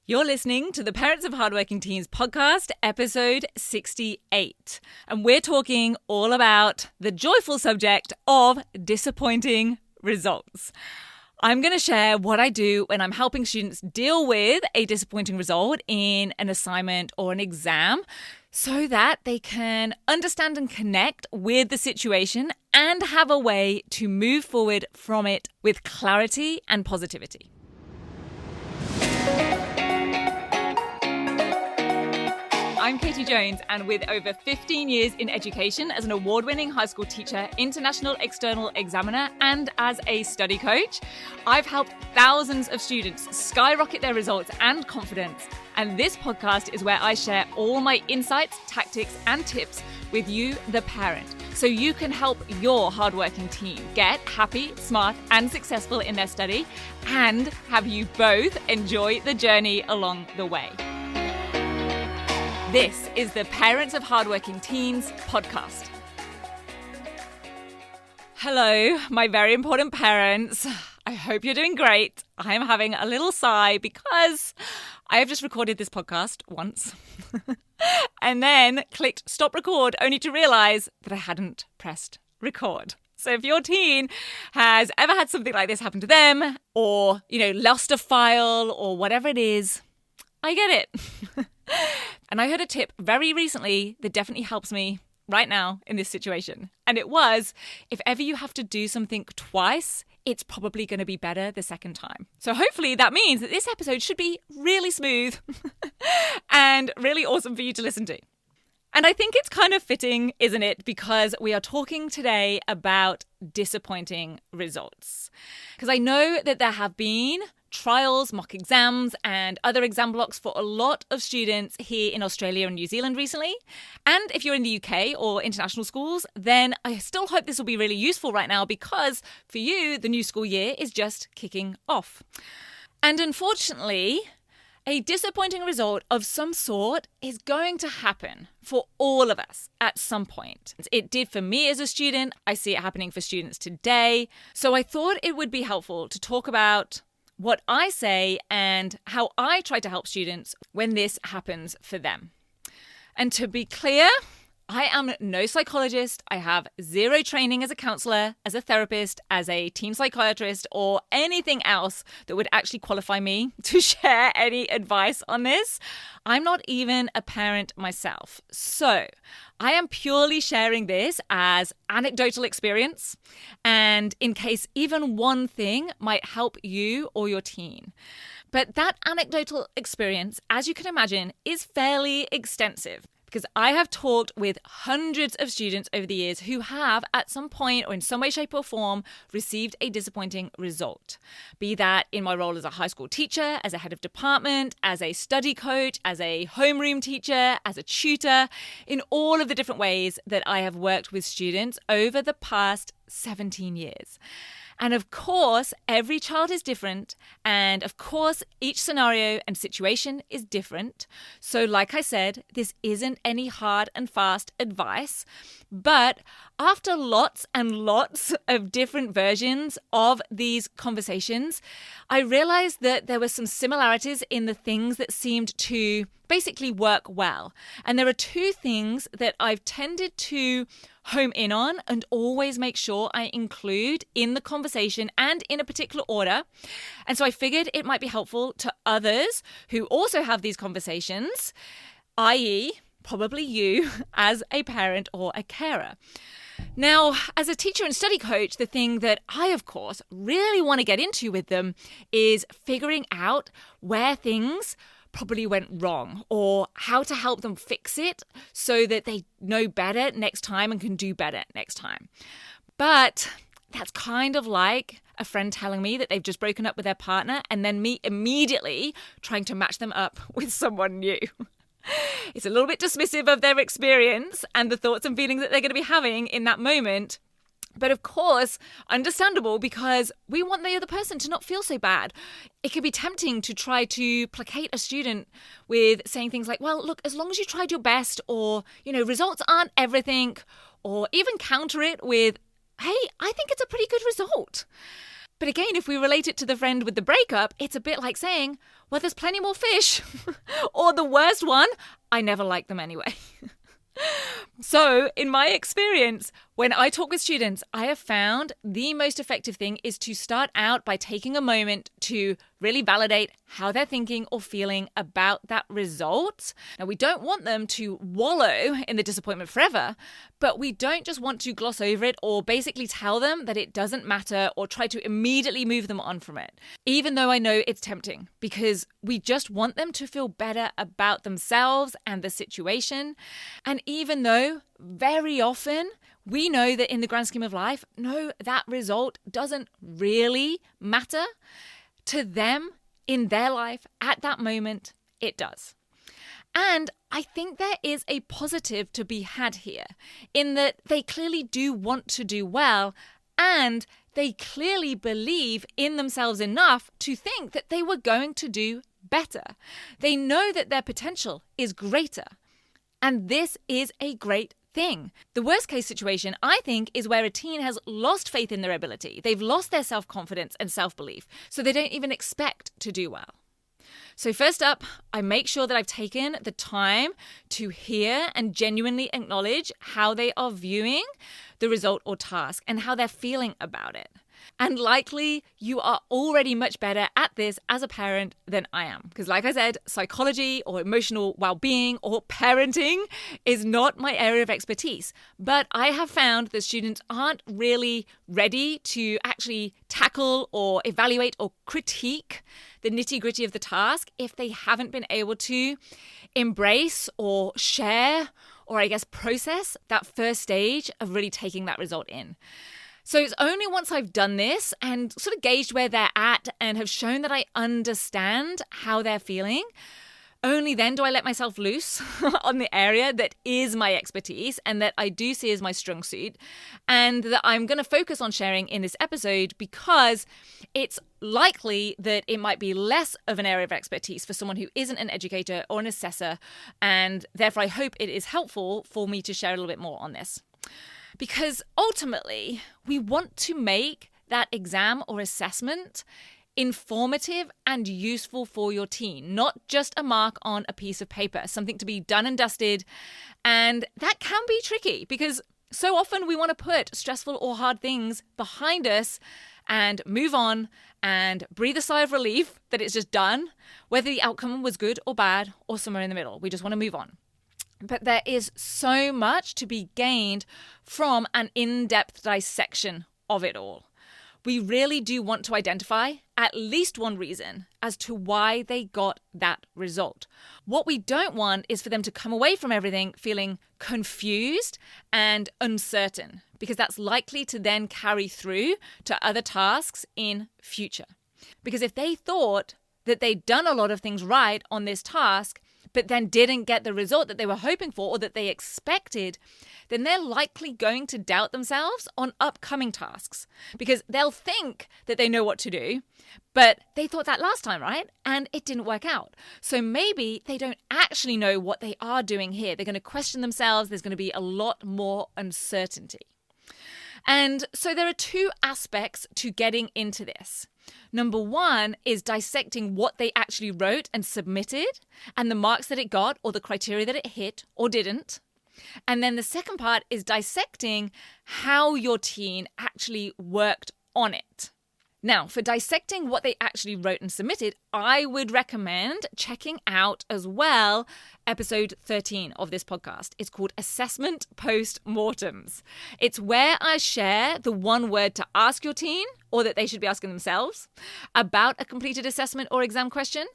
You're listening to the Parents of Hardworking Teens podcast, episode 68. And we're talking all about the joyful subject of disappointing results. I'm going to share what I do when I'm helping students deal with a disappointing result in an assignment or an exam so that they can understand and connect with the situation and have a way to move forward from it with clarity and positivity. I'm Katie Jones, and with over 15 years in education as an award-winning high school teacher, international external examiner, and as a study coach, I've helped thousands of students skyrocket their results and confidence. And this podcast is where I share all my insights, tactics, and tips with you, the parent, so you can help your hardworking teen get happy, smart, and successful in their study, and have you both enjoy the journey along the way. This is the Parents of Hardworking Teens podcast. Hello, my very important parents. I hope you're doing great. I am having a little sigh because I have just recorded this podcast once and then clicked stop record only to realize that I hadn't pressed record. So if your teen has ever had something like this happen to them or, lost a file or whatever it is, I get it. And I heard a tip very recently that definitely helps me right now in this situation. And it was, if ever you have to do something twice, it's probably going to be better the second time. So hopefully that means that this episode should be really smooth and really awesome for you to listen to. And I think it's kind of fitting, isn't it? Because we are talking today about disappointing results. Because I know that there have been trials, mock exams, and other exam blocks for a lot of students here in Australia and New Zealand recently. And if you're in the UK or international schools, then I still hope this will be really useful right now because for you, the new school year is just kicking off. And unfortunately, a disappointing result of some sort is going to happen for all of us at some point. It did for me as a student. I see it happening for students today. So I thought it would be helpful to talk about what I say and how I try to help students when this happens for them. And to be clear, I am no psychologist. I have zero training as a counselor, as a therapist, as a teen psychiatrist, or anything else that would actually qualify me to share any advice on this. I'm not even a parent myself. So I am purely sharing this as anecdotal experience and in case even one thing might help you or your teen. But that anecdotal experience, as you can imagine, is fairly extensive. Because I have talked with hundreds of students over the years who have, at some point or in some way, shape or form, received a disappointing result. Be that in my role as a high school teacher, as a head of department, as a study coach, as a homeroom teacher, as a tutor, in all of the different ways that I have worked with students over the past 17 years. And of course, every child is different. And of course, each scenario and situation is different. So like I said, this isn't any hard and fast advice. But after lots and lots of different versions of these conversations, I realized that there were some similarities in the things that seemed to basically work well. And there are two things that I've tended to home in on and always make sure I include in the conversation and in a particular order. And so I figured it might be helpful to others who also have these conversations, i.e., probably you as a parent or a carer. Now, as a teacher and study coach, the thing that I, of course, really want to get into with them is figuring out where things probably went wrong or how to help them fix it so that they know better next time and can do better next time. But that's kind of like a friend telling me that they've just broken up with their partner and then me immediately trying to match them up with someone new. It's a little bit dismissive of their experience and the thoughts and feelings that they're going to be having in that moment. But of course, understandable because we want the other person to not feel so bad. It can be tempting to try to placate a student with saying things like, well, look, as long as you tried your best or, results aren't everything, or even counter it with, hey, I think it's a pretty good result. But again, if we relate it to the friend with the breakup, it's a bit like saying, well, there's plenty more fish. Or the worst one, I never liked them anyway. So in my experience, when I talk with students, I have found the most effective thing is to start out by taking a moment to really validate how they're thinking or feeling about that result. Now, we don't want them to wallow in the disappointment forever, but we don't just want to gloss over it or basically tell them that it doesn't matter or try to immediately move them on from it. Even though I know it's tempting, because we just want them to feel better about themselves and the situation. And even though very often we know that in the grand scheme of life, no, that result doesn't really matter. To them, in their life, at that moment, it does. And I think there is a positive to be had here, in that they clearly do want to do well, and they clearly believe in themselves enough to think that they were going to do better. They know that their potential is greater. And this is a great thing. The worst case situation, I think, is where a teen has lost faith in their ability. They've lost their self-confidence and self-belief, so they don't even expect to do well. So first up, I make sure that I've taken the time to hear and genuinely acknowledge how they are viewing the result or task and how they're feeling about it. And likely you are already much better at this as a parent than I am. Because like I said, psychology or emotional well-being or parenting is not my area of expertise. But I have found that students aren't really ready to actually tackle or evaluate or critique the nitty-gritty of the task if they haven't been able to embrace or share or I guess process that first stage of really taking that result in. So it's only once I've done this and sort of gauged where they're at and have shown that I understand how they're feeling, only then do I let myself loose on the area that is my expertise and that I do see as my strong suit, and that I'm going to focus on sharing in this episode because it's likely that it might be less of an area of expertise for someone who isn't an educator or an assessor, and therefore I hope it is helpful for me to share a little bit more on this. Because ultimately, we want to make that exam or assessment informative and useful for your teen, not just a mark on a piece of paper, something to be done and dusted. And that can be tricky because so often we want to put stressful or hard things behind us and move on and breathe a sigh of relief that it's just done, whether the outcome was good or bad or somewhere in the middle. We just want to move on. But there is so much to be gained from an in-depth dissection of it all. We really do want to identify at least one reason as to why they got that result. What we don't want is for them to come away from everything feeling confused and uncertain, because that's likely to then carry through to other tasks in future. Because if they thought that they'd done a lot of things right on this task, but then didn't get the result that they were hoping for or that they expected, then they're likely going to doubt themselves on upcoming tasks because they'll think that they know what to do, but they thought that last time, right? And it didn't work out. So maybe they don't actually know what they are doing here. They're going to question themselves. There's going to be a lot more uncertainty. And so there are two aspects to getting into this. Number one is dissecting what they actually wrote and submitted and the marks that it got or the criteria that it hit or didn't. And then the second part is dissecting how your teen actually worked on it. Now, for dissecting what they actually wrote and submitted, I would recommend checking out as well episode 13 of this podcast. It's called Assessment Post-Mortems. It's where I share the one word to ask your teen, or that they should be asking themselves, about a completed assessment or exam question.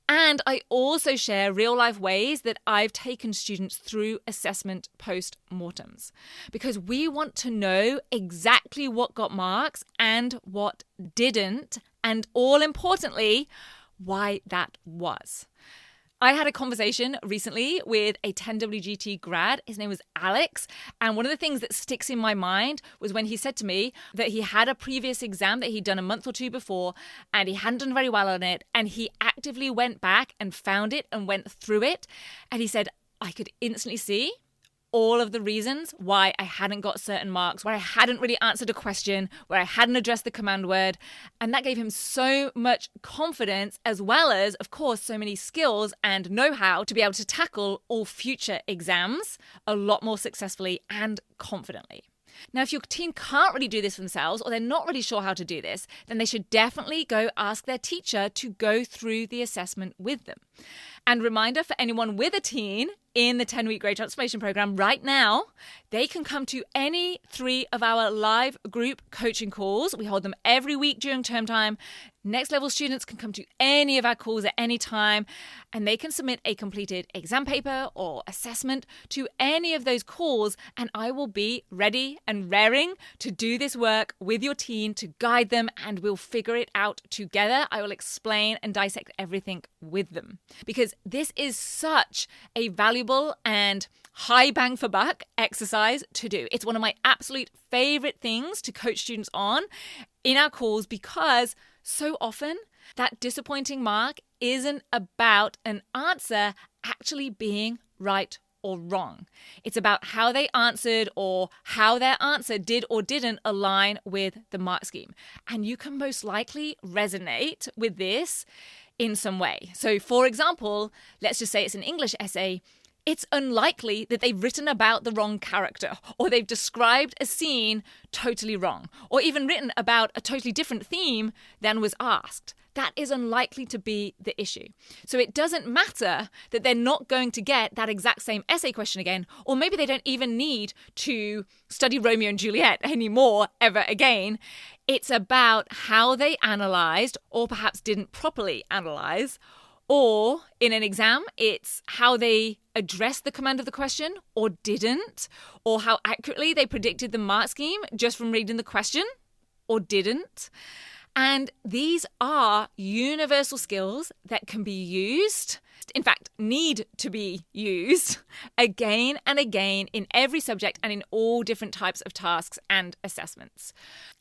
And I also share real-life ways that I've taken students through assessment post-mortems, because we want to know exactly what got marks and what didn't, and all importantly, why that was. I had a conversation recently with a 10WGT grad. His name was Alex. And one of the things that sticks in my mind was when he said to me that he had a previous exam that he'd done a month or two before and he hadn't done very well on it. And he actively went back and found it and went through it. And he said, I could instantly see all of the reasons why I hadn't got certain marks, where I hadn't really answered a question, where I hadn't addressed the command word. And that gave him so much confidence, as well as, of course, so many skills and know-how to be able to tackle all future exams a lot more successfully and confidently. Now, if your teen can't really do this themselves, or they're not really sure how to do this, then they should definitely go ask their teacher to go through the assessment with them. And reminder for anyone with a teen in the 10-week Grade Transformation Program right now, they can come to any 3 of our live group coaching calls. We hold them every week during term time. Next level students can come to any of our calls at any time, and they can submit a completed exam paper or assessment to any of those calls, and I will be ready and raring to do this work with your teen to guide them, and we'll figure it out together. I will explain and dissect everything with them, because this is such a valuable and high bang for buck exercise to do. It's one of my absolute favorite things to coach students on in our calls, because so often that disappointing mark isn't about an answer actually being right or wrong. It's about how they answered, or how their answer did or didn't align with the mark scheme. And you can most likely resonate with this in some way. So for example, let's just say it's an English essay. It's unlikely that they've written about the wrong character, or they've described a scene totally wrong, or even written about a totally different theme than was asked. That is unlikely to be the issue. So it doesn't matter that they're not going to get that exact same essay question again, or maybe they don't even need to study Romeo and Juliet anymore ever again. It's about how they analysed, or perhaps didn't properly analyse. Or in an exam, it's how they addressed the command of the question or didn't, or how accurately they predicted the mark scheme just from reading the question or didn't. And these are universal skills that can be used, in fact, need to be used again and again in every subject and in all different types of tasks and assessments.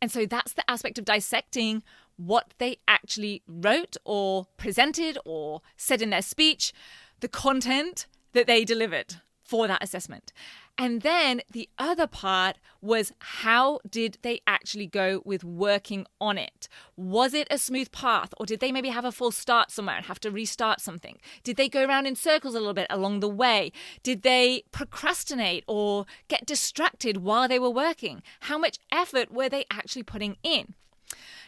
And so that's the aspect of dissecting what they actually wrote or presented or said in their speech, the content that they delivered for that assessment. And then the other part was, how did they actually go with working on it? Was it a smooth path, or did they maybe have a false start somewhere and have to restart something? Did they go around in circles a little bit along the way? Did they procrastinate or get distracted while they were working? How much effort were they actually putting in?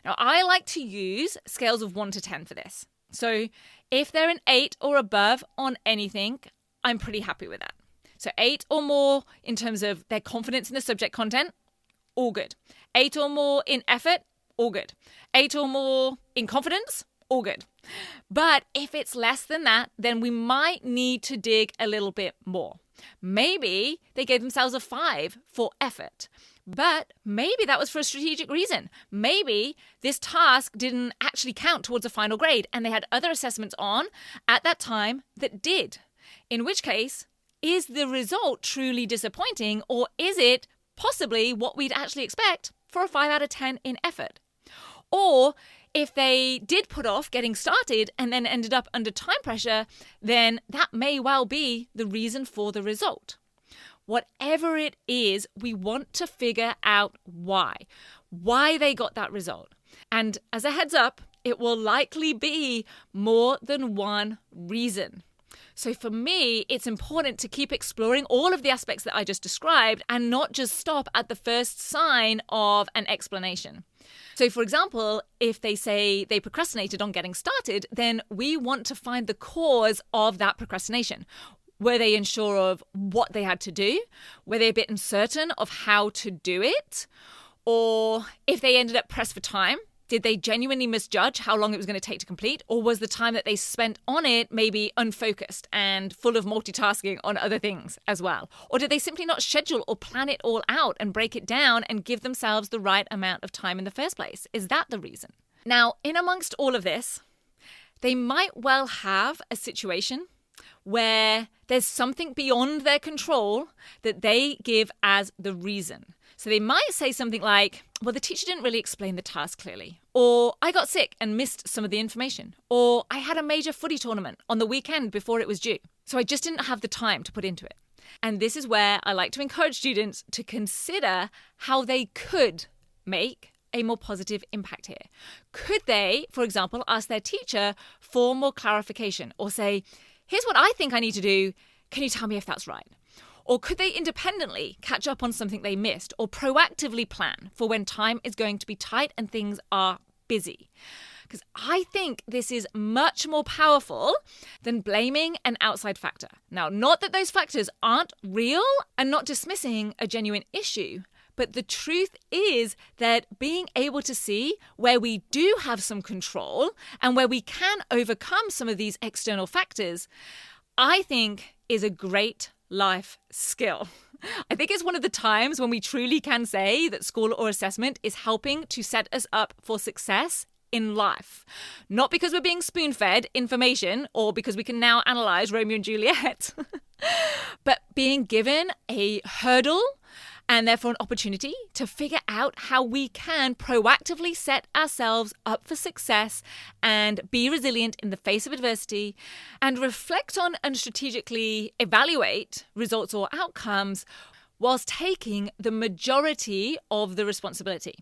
Now, I like to use scales of 1 to 10 for this. So if they're an 8 or above on anything, I'm pretty happy with that. So 8 or more in terms of their confidence in the subject content, all good. 8 or more in effort, all good. 8 or more in confidence, all good. But if it's less than that, then we might need to dig a little bit more. Maybe they gave themselves a 5 for effort. But maybe that was for a strategic reason. Maybe this task didn't actually count towards a final grade, and they had other assessments on at that time that did. In which case, is the result truly disappointing, or is it possibly what we'd actually expect for a 5 out of 10 in effort? Or if they did put off getting started and then ended up under time pressure, then that may well be the reason for the result. Whatever it is, we want to figure out why they got that result. And as a heads up, it will likely be more than one reason. So for me, it's important to keep exploring all of the aspects that I just described and not just stop at the first sign of an explanation. So for example, if they say they procrastinated on getting started, then we want to find the cause of that procrastination. Were they unsure of what they had to do? Were they a bit uncertain of how to do it? Or if they ended up pressed for time, did they genuinely misjudge how long it was going to take to complete? Or was the time that they spent on it maybe unfocused and full of multitasking on other things as well? Or did they simply not schedule or plan it all out and break it down and give themselves the right amount of time in the first place? Is that the reason? Now, in amongst all of this, they might well have a situation where there's something beyond their control that they give as the reason. So they might say something like, well, the teacher didn't really explain the task clearly. Or I got sick and missed some of the information. Or I had a major footy tournament on the weekend before it was due. So I just didn't have the time to put into it. And this is where I like to encourage students to consider how they could make a more positive impact here. Could they, for example, ask their teacher for more clarification or say, here's what I think I need to do. Can you tell me if that's right? Or could they independently catch up on something they missed or proactively plan for when time is going to be tight and things are busy? Because I think this is much more powerful than blaming an outside factor. Now, not that those factors aren't real and not dismissing a genuine issue, but the truth is that being able to see where we do have some control and where we can overcome some of these external factors, I think is a great life skill. I think it's one of the times when we truly can say that school or assessment is helping to set us up for success in life. Not because we're being spoon-fed information or because we can now analyze Romeo and Juliet, but being given a hurdle and therefore an opportunity to figure out how we can proactively set ourselves up for success and be resilient in the face of adversity and reflect on and strategically evaluate results or outcomes whilst taking the majority of the responsibility.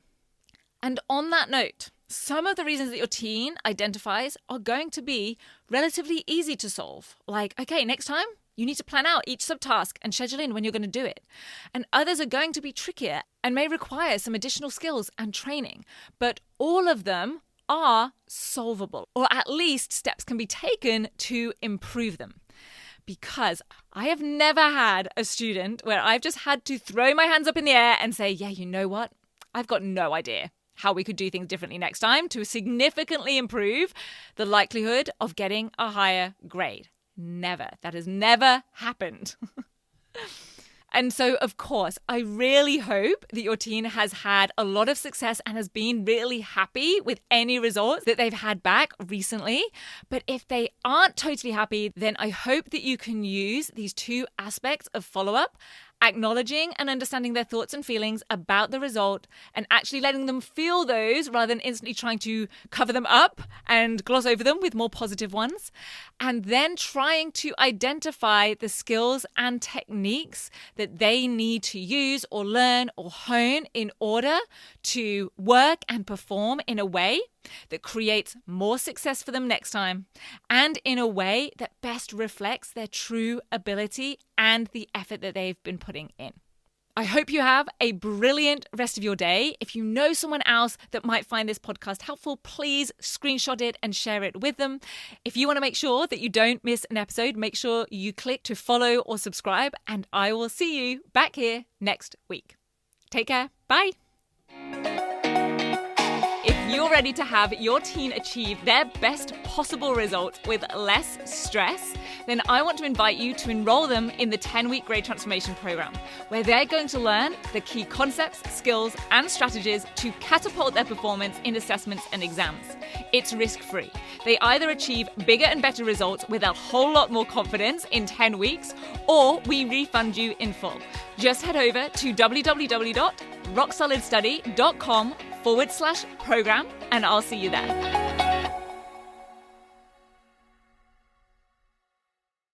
And on that note, some of the reasons that your teen identifies are going to be relatively easy to solve. Like, okay, next time you need to plan out each subtask and schedule in when you're going to do it. And others are going to be trickier and may require some additional skills and training. But all of them are solvable, or at least steps can be taken to improve them. Because I have never had a student where I've just had to throw my hands up in the air and say, yeah, you know what? I've got no idea how we could do things differently next time to significantly improve the likelihood of getting a higher grade. Never. That has never happened. And so, of course, I really hope that your teen has had a lot of success and has been really happy with any results that they've had back recently. But if they aren't totally happy, then I hope that you can use these two aspects of follow-up, acknowledging and understanding their thoughts and feelings about the result and actually letting them feel those rather than instantly trying to cover them up and gloss over them with more positive ones. And then trying to identify the skills and techniques that they need to use or learn or hone in order to work and perform in a way that creates more success for them next time and in a way that best reflects their true ability and the effort that they've been putting in. I hope you have a brilliant rest of your day. If you know someone else that might find this podcast helpful, please screenshot it and share it with them. If you want to make sure that you don't miss an episode, make sure you click to follow or subscribe, and I will see you back here next week. Take care. Bye. If you're ready to have your teen achieve their best possible results with less stress, then I want to invite you to enroll them in the 10-week Grade Transformation Program, where they're going to learn the key concepts, skills, and strategies to catapult their performance in assessments and exams. It's risk-free. They either achieve bigger and better results with a whole lot more confidence in 10 weeks, or we refund you in full. Just head over to www.rocksolidstudy.com/program, and I'll see you there.